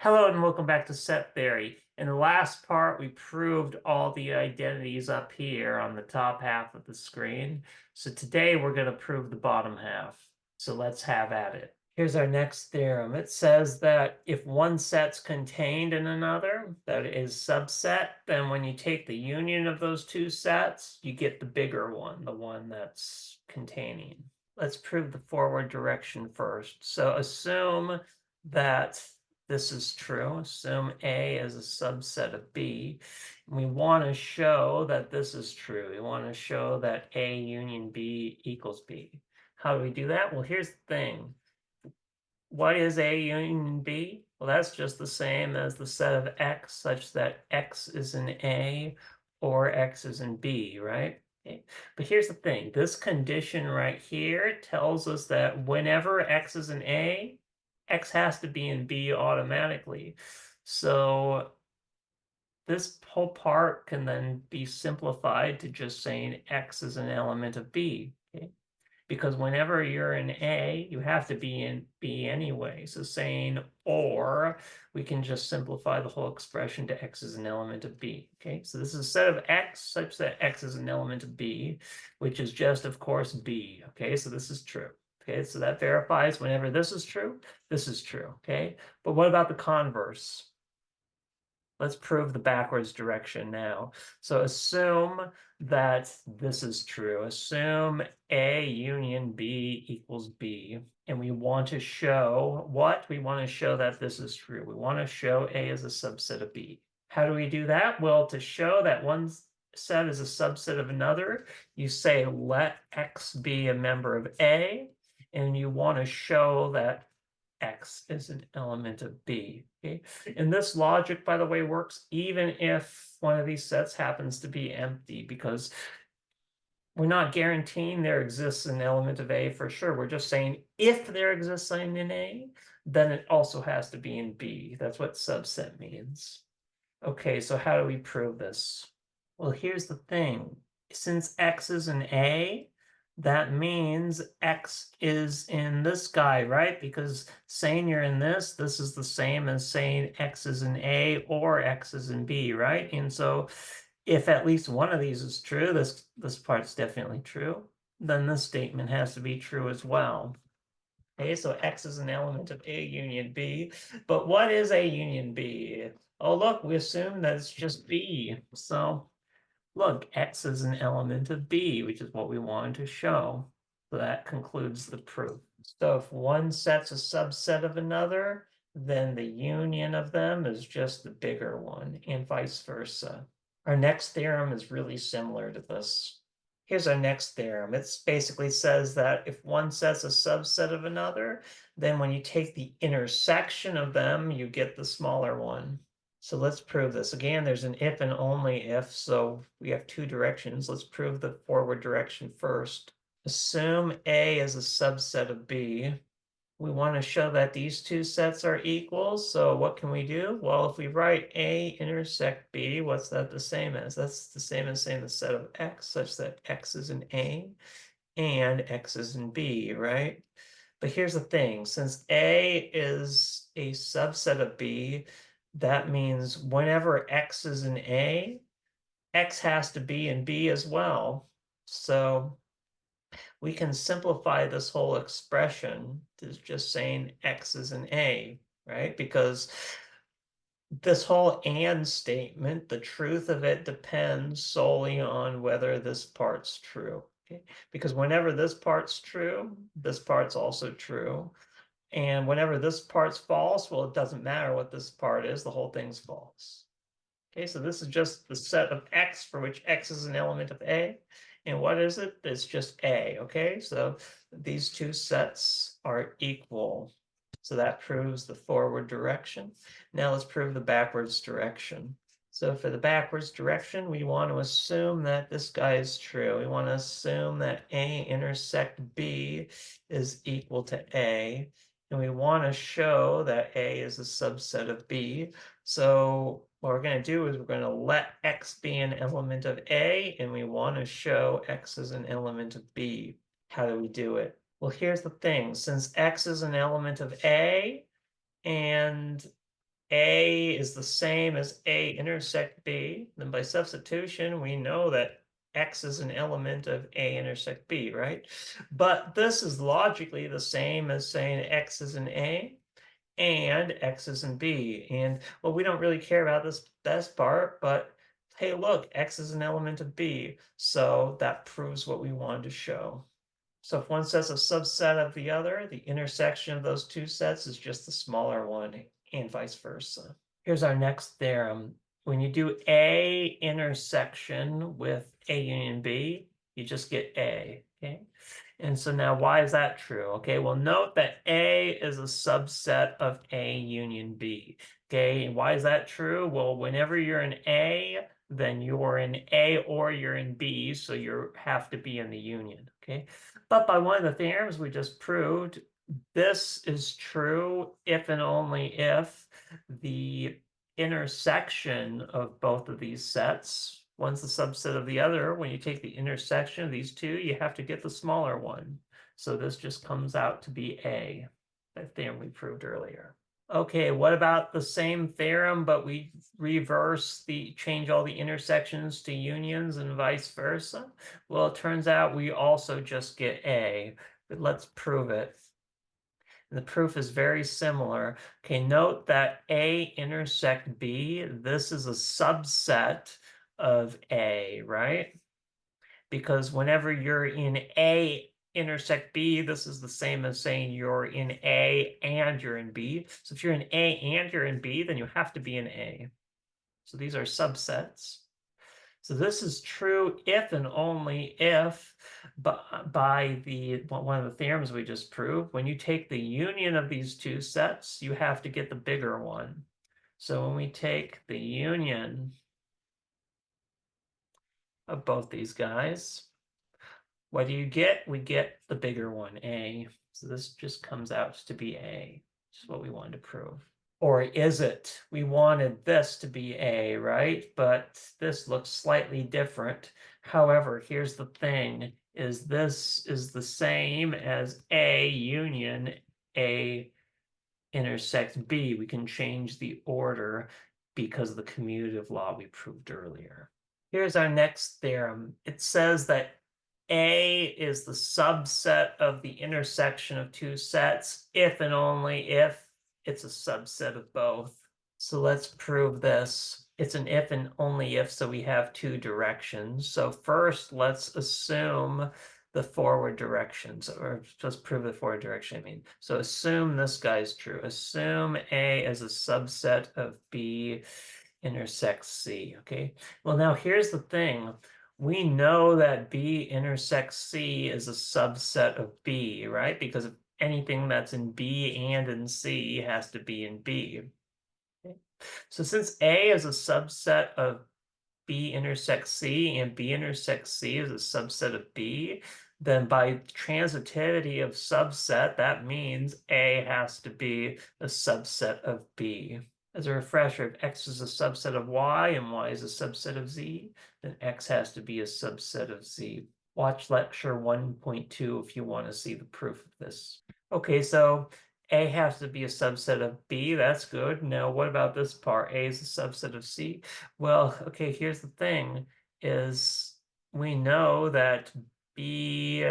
Hello and welcome back to set theory. In the last part, we proved all the identities up here on the top half of the screen. So today we're going to prove the bottom half. So let's have at it. Here's our next theorem. It says that if one set's contained in another, that is subset, then when you take the union of those two sets, you get the bigger one, the one that's containing. Let's prove the forward direction first. So assume that this is true. Assume A is a subset of B. We want to show that this is true. We want to show that A union B equals B. How do we do that? Well, here's the thing. What is A union B? Well, that's just the same as the set of X such that X is in A or X is in B, right? Okay. But here's the thing. This condition right here tells us that whenever X is in A, X has to be in B automatically. So this whole part can then be simplified to just saying X is an element of B. Okay? Because whenever you're in A, you have to be in B anyway. So saying or, we can just simplify the whole expression to X is an element of B. Okay, so this is a set of X such that X is an element of B, which is just, of course, B. Okay, so this is true. Okay, so that verifies whenever this is true, this is true. Okay, but what about the converse? Let's prove the backwards direction now. So assume that this is true. Assume A union B equals B. And we want to show what? We want to show that this is true. We want to show A is a subset of B. How do we do that? Well, to show that one set is a subset of another, you say let X be a member of A, and you want to show that X is an element of B. Okay, and this logic, by the way, works even if one of these sets happens to be empty, because we're not guaranteeing there exists an element of A for sure. We're just saying if there exists something in A, then it also has to be in B. That's what subset means. Okay, so how do we prove this? Well, here's the thing. Since X is in A, that means X is in this guy, right? Because saying you're in this is the same as saying X is in A or X is in B, right? And so if at least one of these is true, this part's definitely true, then this statement has to be true as well. Okay, so X is an element of A union B, but what is A union B? Oh, look, we assume that it's just B. So look, X is an element of B, which is what we wanted to show. So that concludes the proof. So if one set's a subset of another, then the union of them is just the bigger one, and vice versa. Our next theorem is really similar to this. Here's our next theorem. It basically says that if one set's a subset of another, then when you take the intersection of them, you get the smaller one. So let's prove this. Again, there's an if and only if, so we have two directions. Let's prove the forward direction first. Assume A is a subset of B. We want to show that these two sets are equal, so what can we do? Well, if we write A intersect B, what's that the same as? That's the same as saying the set of X such that X is in A and X is in B, right? But here's the thing, since A is a subset of B, that means whenever X is in A, X has to be in B as well. So we can simplify this whole expression to just saying X is in A, right? Because this whole and statement, the truth of it depends solely on whether this part's true. Okay? Because whenever this part's true, this part's also true. And whenever this part's false, well, it doesn't matter what this part is, the whole thing's false. Okay, so this is just the set of X for which X is an element of A. And what is it? It's just A, okay? So these two sets are equal. So that proves the forward direction. Now let's prove the backwards direction. So for the backwards direction, we want to assume that this guy is true. We want to assume that A intersect B is equal to A. And we want to show that A is a subset of B. So what we're going to do is we're going to let X be an element of A, and we want to show X is an element of B. How do we do it? Well, here's the thing. Since X is an element of A, and A is the same as A intersect B, then by substitution, we know that X is an element of A intersect B, right? But this is logically the same as saying X is in A and X is in B. And well, we don't really care about this best part, but hey, look, X is an element of B. So that proves what we wanted to show. So if one set's a subset of the other, the intersection of those two sets is just the smaller one, and vice versa. Here's our next theorem. When you do A intersection with A union B, you just get A, okay? And so now why is that true? Okay, well, note that A is a subset of A union B, okay? And why is that true? Well, whenever you're in A, then you're in A or you're in B, so you have to be in the union, okay? But by one of the theorems we just proved, this is true if and only if the intersection of both of these sets, one's the subset of the other. When you take the intersection of these two, you have to get the smaller one. So this just comes out to be A, that theorem we proved earlier. Okay, what about the same theorem, but we change all the intersections to unions and vice versa? Well, it turns out we also just get A, but let's prove it. And the proof is very similar. Okay, note that A intersect B, this is a subset of A, right? Because whenever you're in A intersect B, this is the same as saying you're in A and you're in B. So if you're in A and you're in B, then you have to be in A. So these are subsets. So this is true if and only if, by one of the theorems we just proved, when you take the union of these two sets, you have to get the bigger one. So when we take the union of both these guys, what do you get? We get the bigger one, A. So this just comes out to be A, which is what we wanted to prove. Or is it? We wanted this to be A, right? But this looks slightly different. However, here's the thing, is this is the same as A union A intersect B. We can change the order because of the commutative law we proved earlier. Here's our next theorem. It says that A is the subset of the intersection of two sets if and only if it's a subset of both. So let's prove this. It's an if and only if, so we have two directions. So first, let's assume the forward directions, or just prove the forward direction, I mean. So assume this guy's true. Assume A is a subset of B intersects C, okay? Well, now here's the thing. We know that B intersects C is a subset of B, right? Because anything that's in B and in C has to be in B. Okay. So since A is a subset of B intersects C and B intersects C is a subset of B, then by transitivity of subset, that means A has to be a subset of B. As a refresher, if X is a subset of Y and Y is a subset of Z, then X has to be a subset of Z. Watch lecture 1.2 if you want to see the proof of this. Okay, so A has to be a subset of B. That's good. Now, what about this part? A is a subset of C. Well, okay, here's the thing, is we know that B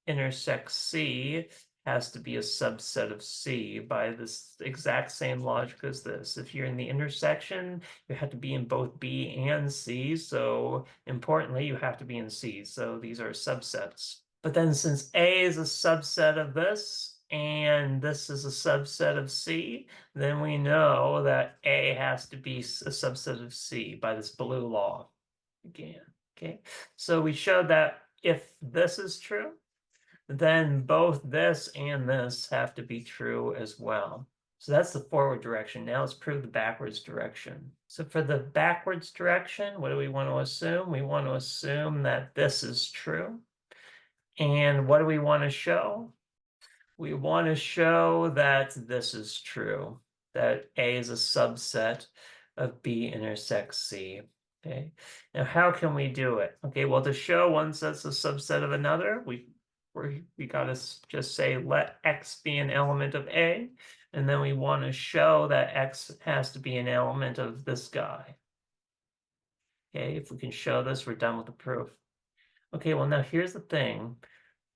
intersects C has to be a subset of C by this exact same logic as this. If you're in the intersection, you have to be in both B and C. So importantly, you have to be in C. So these are subsets. But then since A is a subset of this, and this is a subset of C, then we know that A has to be a subset of C by this blue law again, okay? So we showed that if this is true, then both this and this have to be true as well. So that's the forward direction. Now let's prove the backwards direction. So for the backwards direction, what do we want to assume? We want to assume that this is true. And what do we want to show? We want to show that this is true, that A is a subset of B intersects C. Okay, now how can we do it? Okay, well, to show one set's a subset of another, we got to just say let X be an element of A. And then we want to show that X has to be an element of this guy. Okay, if we can show this, we're done with the proof. Okay, well, now here's the thing.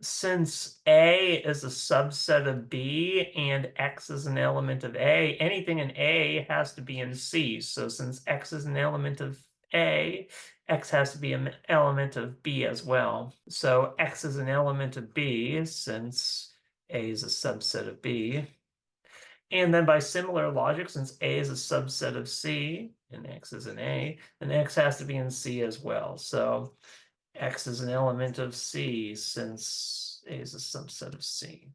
Since A is a subset of B and X is an element of A, anything in A has to be in C. So since X is an element of A, X has to be an element of B as well. So X is an element of B since A is a subset of B. And then by similar logic, since A is a subset of C and X is an A, then X has to be in C as well. So X is an element of C since A is a subset of C.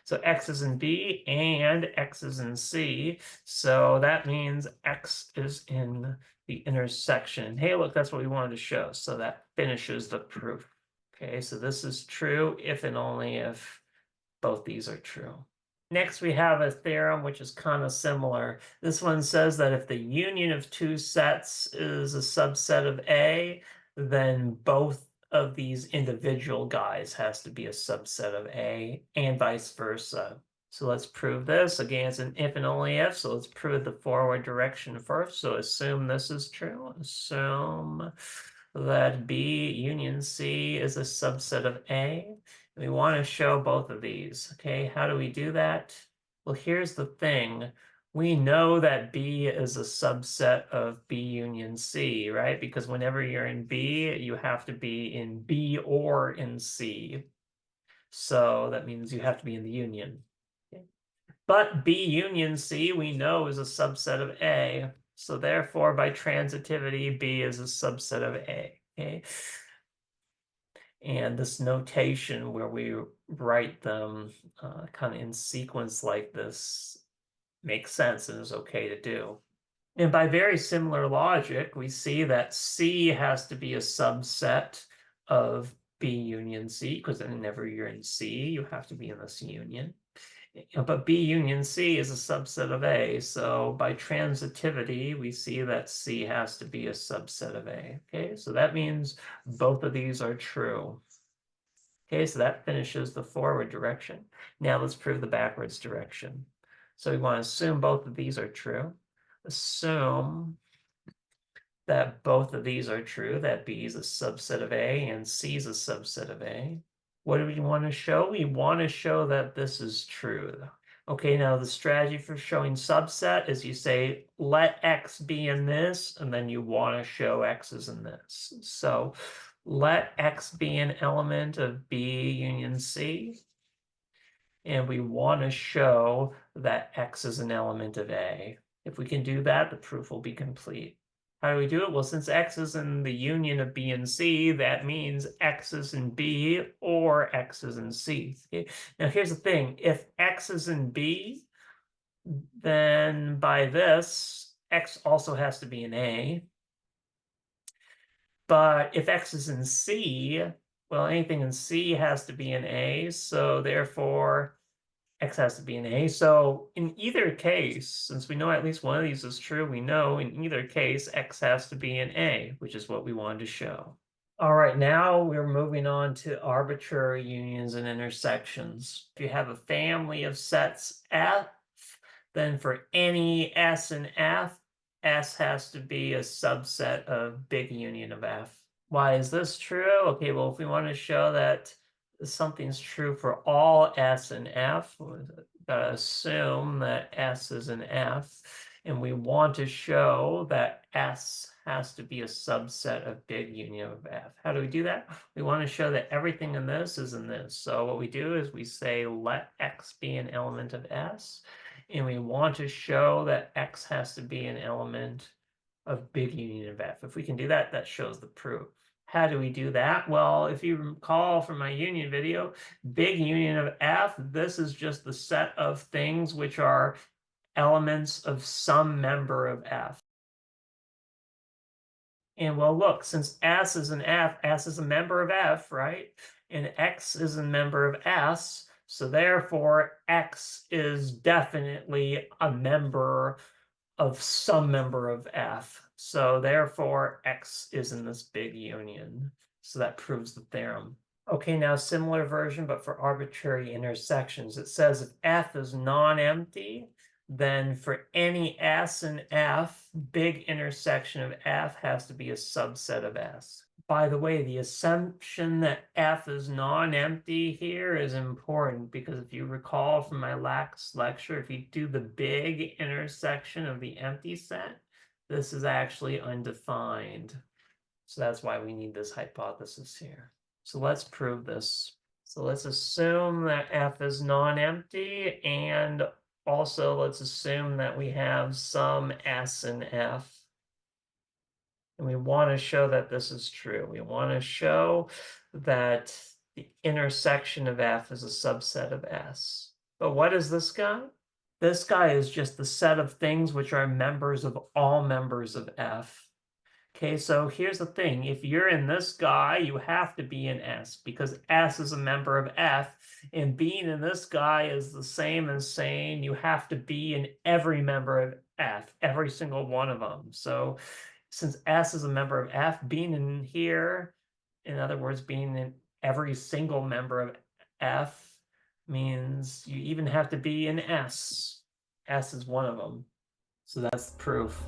So X is in B and X is in C. So that means X is in the intersection. Hey, look, that's what we wanted to show. So that finishes the proof. Okay, so this is true if and only if both these are true. Next, we have a theorem which is kind of similar. This one says that if the union of two sets is a subset of A, then both of these individual guys has to be a subset of A and vice versa. So let's prove this. Again, it's an if and only if, so let's prove the forward direction first. So assume this is true. Assume that B union C is a subset of A. We want to show both of these. Okay, how do we do that? Well, here's the thing. We know that B is a subset of B union C, right? Because whenever you're in B, you have to be in B or in C. So that means you have to be in the union. Okay. But B union C, we know, is a subset of A. So therefore, by transitivity, B is a subset of A. Okay. And this notation where we write them kind of in sequence like this makes sense and is okay to do. And by very similar logic, we see that C has to be a subset of B union C, because whenever you're in C, you have to be in this union. But B union C is a subset of A, so by transitivity, we see that C has to be a subset of A. Okay, so that means both of these are true. Okay, so that finishes the forward direction. Now let's prove the backwards direction. So we want to assume both of these are true. Assume that both of these are true, that B is a subset of A and C is a subset of A. What do we want to show? We want to show that this is true. Okay, now the strategy for showing subset is you say, let X be in this, and then you want to show X is in this. So let X be an element of B union C, and we want to show that X is an element of A. If we can do that, the proof will be complete. How do we do it? Well, since X is in the union of B and C, that means X is in B or X is in C. Okay? Now, here's the thing. If X is in B, then by this, X also has to be in A. But if X is in C, well, anything in C has to be in A. So therefore, X has to be an A. So in either case, since we know at least one of these is true, we know in either case, X has to be an A, which is what we wanted to show. All right, now we're moving on to arbitrary unions and intersections. If you have a family of sets F, then for any S in F, S has to be a subset of big union of F. Why is this true? Okay, well, if we want to show that something's true for all S and F, we've got to assume that S is an F, and we want to show that S has to be a subset of big union of F. How do we do that? We want to show that everything in this is in this. So what we do is we say let X be an element of S, and we want to show that X has to be an element of big union of F. If we can do that, that shows the proof. How do we do that? Well, if you recall from my union video, big union of F, this is just the set of things which are elements of some member of F. And well, look, since S is an F, S is a member of F, right? And X is a member of S, so therefore X is definitely a member of some member of F. So therefore, X is in this big union. So that proves the theorem. Okay, now similar version, but for arbitrary intersections. It says if F is non-empty, then for any S in F, big intersection of F has to be a subset of S. By the way, the assumption that F is non-empty here is important because if you recall from my last lecture, if you do the big intersection of the empty set, this is actually undefined. So that's why we need this hypothesis here. So let's prove this. So let's assume that F is non-empty, and also let's assume that we have some S in F. And we want to show that this is true. We want to show that the intersection of F is a subset of S. But what is this guy? This guy is just the set of things which are members of all members of F. Okay, so here's the thing. If you're in this guy, you have to be in S because S is a member of F, and being in this guy is the same as saying you have to be in every member of F, every single one of them. So since S is a member of F, being in here, in other words, being in every single member of F means you even have to be in S. S is one of them. So that's the proof.